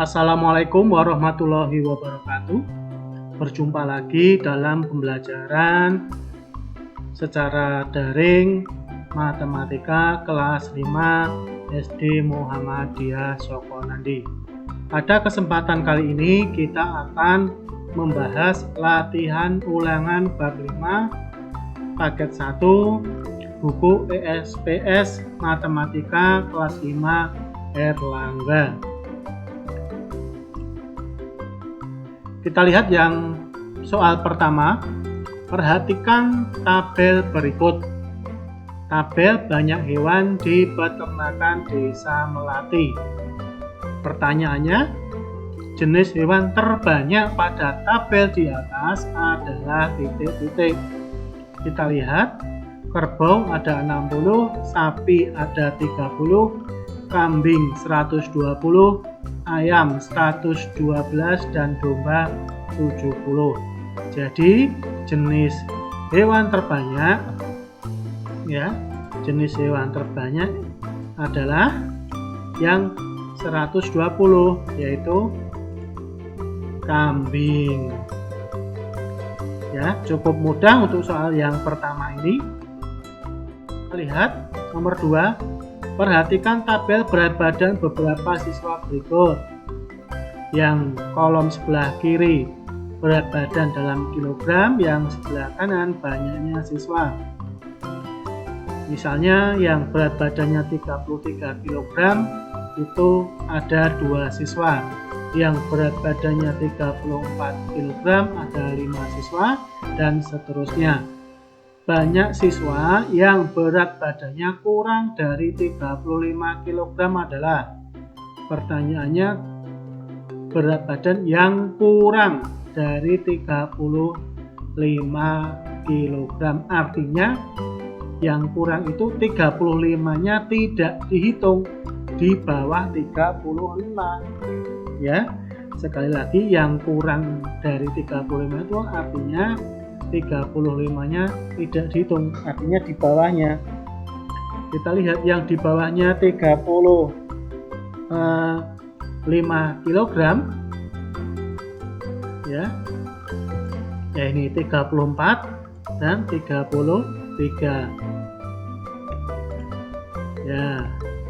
Assalamualaikum warahmatullahi wabarakatuh. Berjumpa lagi dalam pembelajaran secara daring Matematika kelas 5 SD Muhammadiyah Sokonandi. Pada kesempatan kali ini kita akan membahas latihan ulangan bab 5 paket 1 buku ESPS Matematika kelas 5 Erlangga. Kita lihat yang soal pertama. Perhatikan tabel berikut. Tabel banyak hewan di peternakan desa Melati. Pertanyaannya, jenis hewan terbanyak pada tabel di atas adalah titik-titik. Kita lihat, kerbau ada 60, sapi ada 30, kambing 120, ayam 112 dan domba 70. Jadi jenis hewan terbanyak jenis hewan terbanyak adalah yang 120, yaitu kambing. Cukup mudah untuk soal yang pertama ini. Lihat nomor 2. Perhatikan tabel berat badan beberapa siswa berikut. Yang kolom sebelah kiri berat badan dalam kilogram, yang sebelah kanan banyaknya siswa. Misalnya yang berat badannya 33 kg itu ada 2 siswa. Yang berat badannya 34 kg ada 5 siswa, dan seterusnya. Banyak siswa yang berat badannya kurang dari 35 kg adalah, pertanyaannya, berat badan yang kurang dari 35 kg. Artinya yang kurang itu 35-nya tidak dihitung di bawah 35. Sekali lagi, yang kurang dari 35 itu artinya 35-nya tidak dihitung, artinya di bawahnya. Kita lihat yang di bawahnya 35 kg, ini 34 dan 33.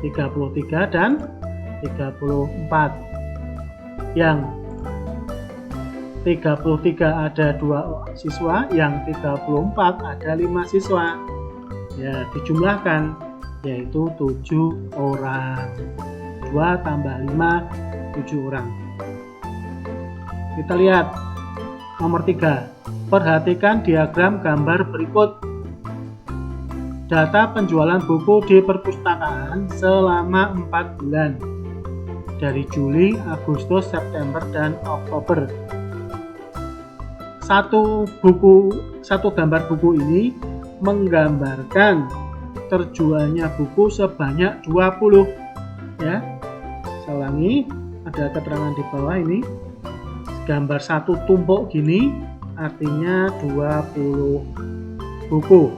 33 dan 34. Yang 33 ada 2 siswa, yang 34 ada 5 siswa. Dijumlahkan, yaitu 7 orang. 2 tambah 5, 7 orang. Kita lihat nomor 3. Perhatikan diagram gambar berikut. Data penjualan buku di perpustakaan selama 4 bulan. Dari Juli, Agustus, September, dan Oktober. Satu gambar buku ini menggambarkan terjualnya buku sebanyak 20. Saya ulangi, ada keterangan di bawah ini. Gambar satu tumpuk gini artinya 20 buku.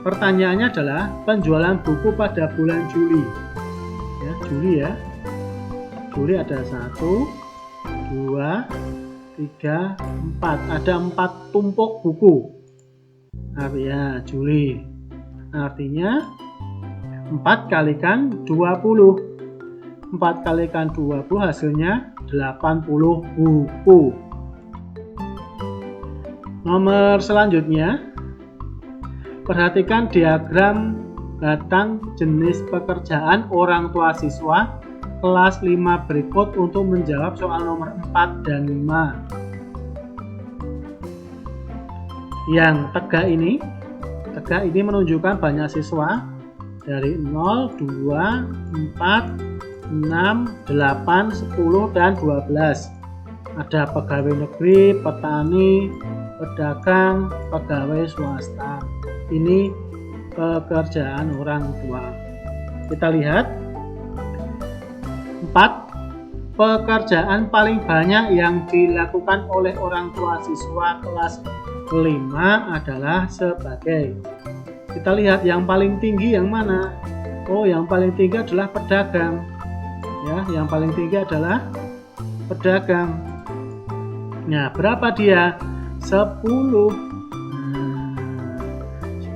Pertanyaannya adalah penjualan buku pada bulan Juli. Juli ada 1, 2, 3, 4. Ada 4 tumpuk buku. Artinya Juli. Artinya 4 kalikan 20. 4 kalikan 20 hasilnya 80 buku. Nomor selanjutnya, perhatikan diagram batang jenis pekerjaan orang tua siswa kelas 5 berikut untuk menjawab soal nomor 4 dan 5. Yang tegak ini menunjukkan banyak siswa dari 0, 2, 4, 6, 8, 10, dan 12. Ada pegawai negeri, petani, pedagang, pegawai swasta. Ini pekerjaan orang tua. Kita lihat 4. Pekerjaan paling banyak yang dilakukan oleh orang tua siswa kelas 5 adalah sebagai. Kita lihat yang paling tinggi yang mana? Oh, yang paling tinggi adalah pedagang. Ya, yang paling tinggi adalah pedagang. Nah, berapa dia? 10.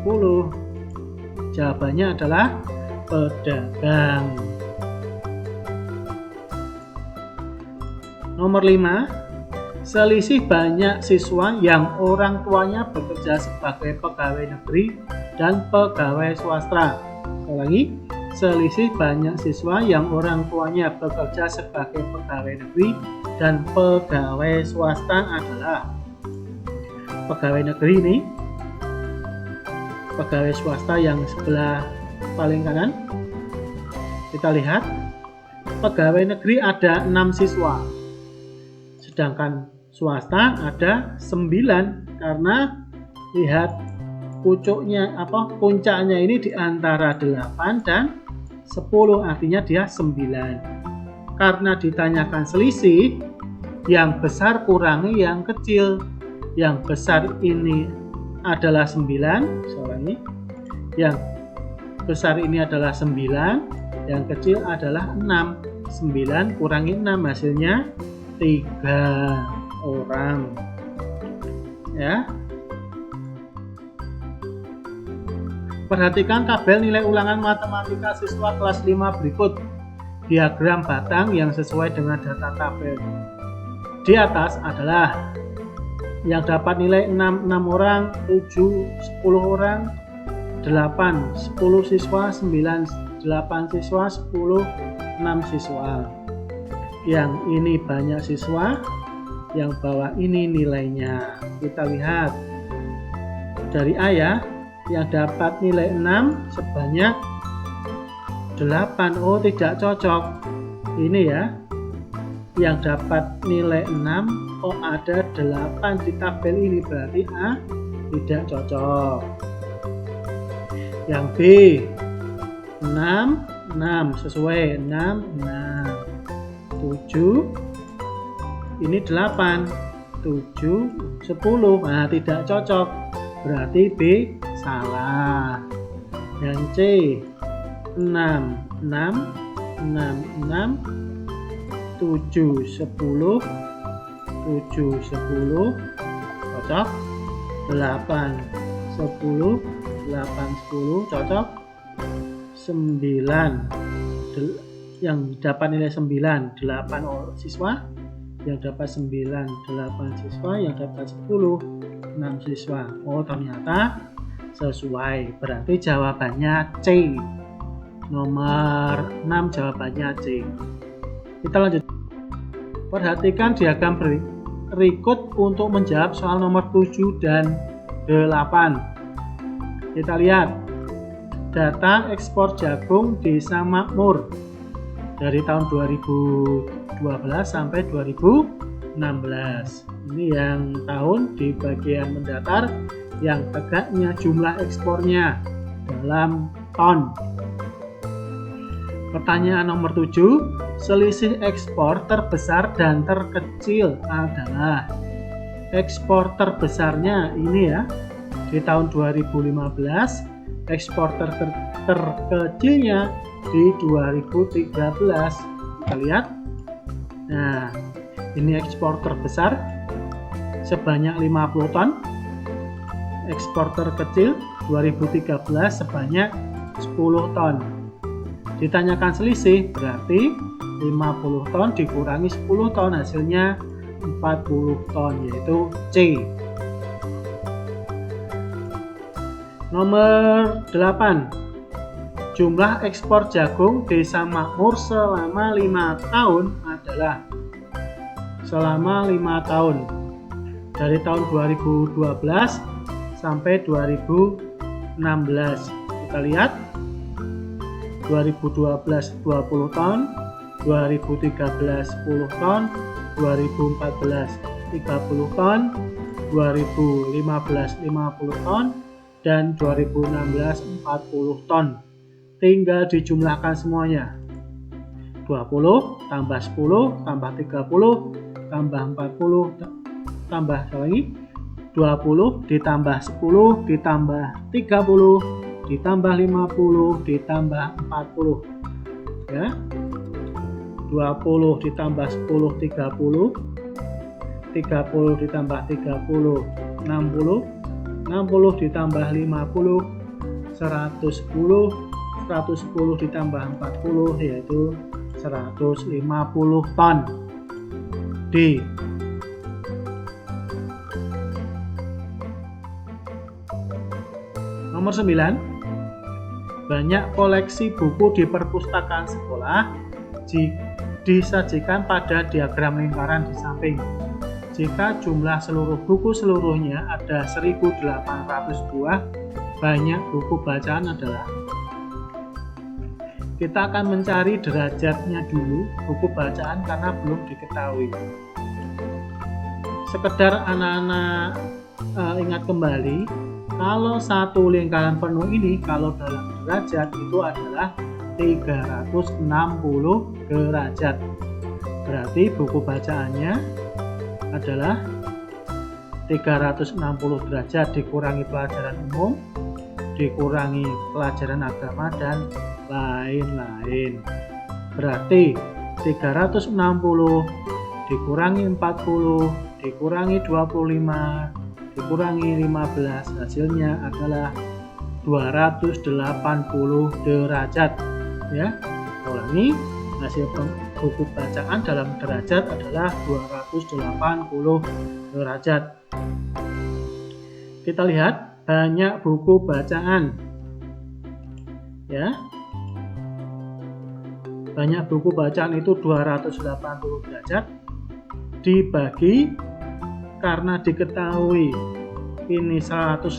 10. Jawabannya adalah pedagang. Nomor 5. Selisih banyak siswa yang orang tuanya bekerja sebagai pegawai negeri dan pegawai swasta. Sekali lagi, selisih banyak siswa yang orang tuanya bekerja sebagai pegawai negeri dan pegawai swasta adalah pegawai negeri ini, pegawai swasta yang sebelah paling kanan. Kita lihat, pegawai negeri ada 6 siswa, sedangkan swasta ada 9, karena lihat puncaknya ini di antara 8 dan 10, artinya dia 9. Karena ditanyakan selisih, yang besar kurangi yang kecil. Yang besar ini adalah 9, soalnya yang besar ini adalah 9, yang kecil adalah 6. 9 kurangi 6 hasilnya 3 orang. Ya. Perhatikan tabel nilai ulangan matematika siswa kelas 5 berikut. Diagram batang yang sesuai dengan data tabel. Di atas adalah yang dapat nilai 6 orang, 7 10 orang, 8 10 siswa, 9 8 siswa, 10 6 siswa. Yang ini banyak siswa, yang bawah ini nilainya. Kita lihat dari A ya, yang dapat nilai 6 sebanyak 8. Oh, tidak cocok. Ini ya, yang dapat nilai 6, oh ada 8 di tabel ini, berarti A tidak cocok. Yang B 6 sesuai, 6 7, ini 8 7 10, nah tidak cocok, berarti B salah. Yang C 6 7 10 cocok, 8 10 cocok, 9 yang dapat nilai 9 8 siswa, yang dapat 9 8 siswa, yang dapat 10 6 siswa. Oh, ternyata sesuai, berarti jawabannya C. Nomor 6 jawabannya C. Kita lanjut. Perhatikan diagram berikut untuk menjawab soal nomor 7 dan 8. Kita lihat data ekspor jagung Desa Makmur dari tahun 2012 sampai 2016. Ini yang tahun di bagian mendatar, yang tegaknya jumlah ekspornya dalam ton. Pertanyaan nomor 7, selisih ekspor terbesar dan terkecil adalah. Ekspor terbesarnya ini ya, di tahun 2015, ekspor terkecilnya di 2013. Kita lihat. Nah, ini ekspor terbesar sebanyak 50 ton. Ekspor terkecil 2013 sebanyak 10 ton. Ditanyakan selisih, berarti 50 ton dikurangi 10 ton, hasilnya 40 ton, yaitu C. Nomor 8. Jumlah ekspor jagung Desa Makmur selama 5 tahun adalah. Selama 5 tahun. Dari tahun 2012 sampai 2016. Kita lihat. 2012 20 ton, 2013 10 ton, 2014 30 ton, 2015 50 ton, dan 2016 40 ton. Tinggal dijumlahkan semuanya. 20 tambah 10 tambah 30 tambah 40 tambah lagi 20 ditambah 10 ditambah 30 ditambah 50 ditambah 40 ya. 20 ditambah 10 30, 30 ditambah 30 60, 60 ditambah 50 110, 110 ditambah 40 yaitu 150 ton. D. Nomor 9. Banyak koleksi buku di perpustakaan sekolah disajikan pada diagram lingkaran di samping. Jika jumlah seluruh buku seluruhnya ada 1.800 buah, banyak buku bacaan adalah. Kita akan mencari derajatnya dulu buku bacaan karena belum diketahui. Sekedar anak-anak ingat kembali, kalau satu lingkaran penuh ini kalau dalam derajat itu adalah 360 derajat. Berarti buku bacaannya adalah 360 derajat dikurangi pelajaran umum, dikurangi pelajaran agama dan lain-lain. Berarti 360 dikurangi 40 dikurangi 25 dikurangi 15 hasilnya adalah 280 derajat ya. Ulangi, hasil buku bacaan dalam derajat adalah 280 derajat. Kita lihat banyak buku bacaan ya. Banyak buku bacaan itu 280 derajat dibagi, karena diketahui ini 180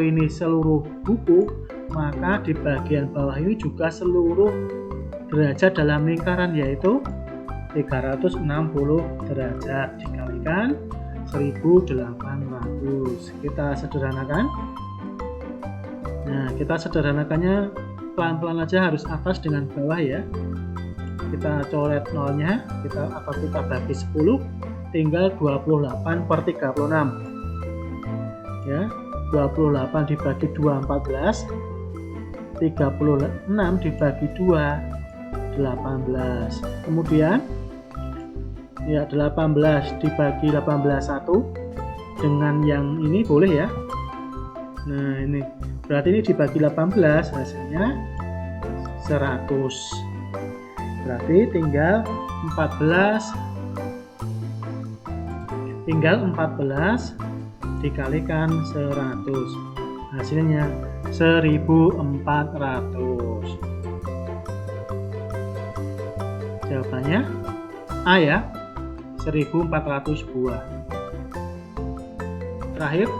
ini seluruh buku, maka di bagian bawah ini juga seluruh derajat dalam lingkaran, yaitu 360 derajat dikalikan 1800. Kita sederhanakan. Nah, kita sederhanakannya pelan-pelan aja, harus atas dengan bawah ya. Kita coret nolnya, kita bagi 10, tinggal 28 per 36 ya. 28 dibagi 2 14, 36 dibagi 2 18. Kemudian ya 18 dibagi 18 1 dengan yang ini boleh ya. Nah ini berarti ini dibagi 18 hasilnya 100. Berarti tinggal 14 dikalikan 100, hasilnya 1400. Jawabannya A ya, 1400 buah. Terakhir,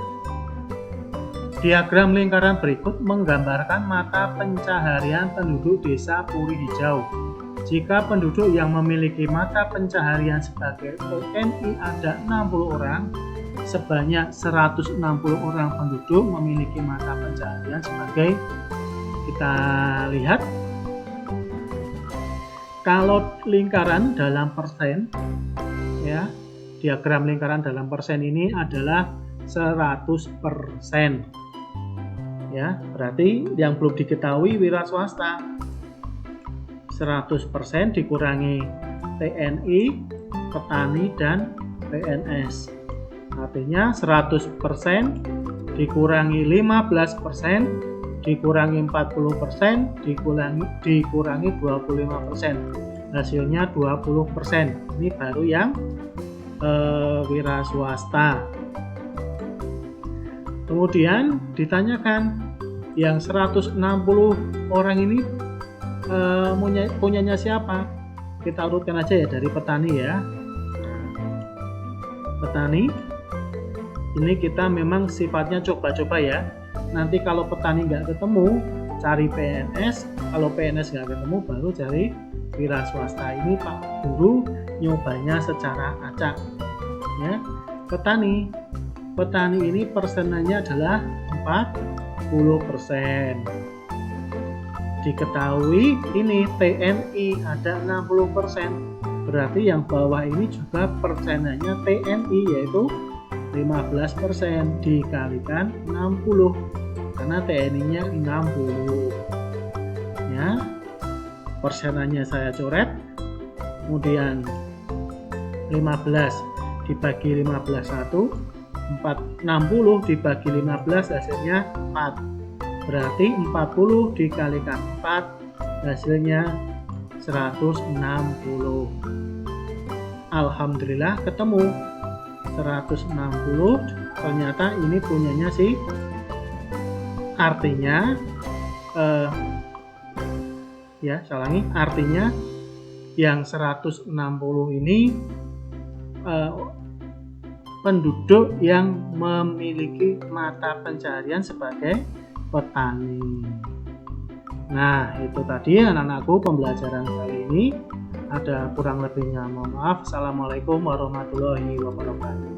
diagram lingkaran berikut menggambarkan mata pencaharian penduduk desa Puri Hijau. Jika penduduk yang memiliki mata pencaharian sebagai PNI ada 60 orang, sebanyak 160 orang penduduk memiliki mata pencaharian sebagai, kita lihat, kalau lingkaran dalam persen, ya, diagram lingkaran dalam persen ini adalah 100%. Ya, berarti yang belum diketahui wira swasta. 100% dikurangi TNI, petani, dan PNS. Artinya 100% dikurangi 15%, dikurangi 40%, dikurangi 25%. Hasilnya 20%. Ini baru yang wira swasta. Kemudian ditanyakan yang 160 orang ini punyanya siapa? Kita urutkan aja ya dari petani ya. Petani ini kita memang sifatnya coba-coba ya. Nanti kalau petani nggak ketemu, cari PNS. Kalau PNS nggak ketemu, baru cari wira swasta. Ini Pak Guru nyobanya secara acak ya. Petani ini persenannya adalah 40%. Diketahui ini TNI ada 60%, berarti yang bawah ini juga persenannya TNI yaitu 15% dikalikan 60 karena TNI-nya 60 ya. Persenannya saya coret kemudian 15 dibagi 15 1, 60 dibagi 15 hasilnya 4, berarti 40 dikalikan 4 hasilnya 160. Alhamdulillah ketemu 160, ternyata ini punyanya si, artinya artinya yang 160 ini penduduk yang memiliki mata pencaharian sebagai petani. Nah, itu tadi anak-anakku pembelajaran kali ini. Ada kurang lebihnya mohon maaf. Assalamualaikum warahmatullahi wabarakatuh.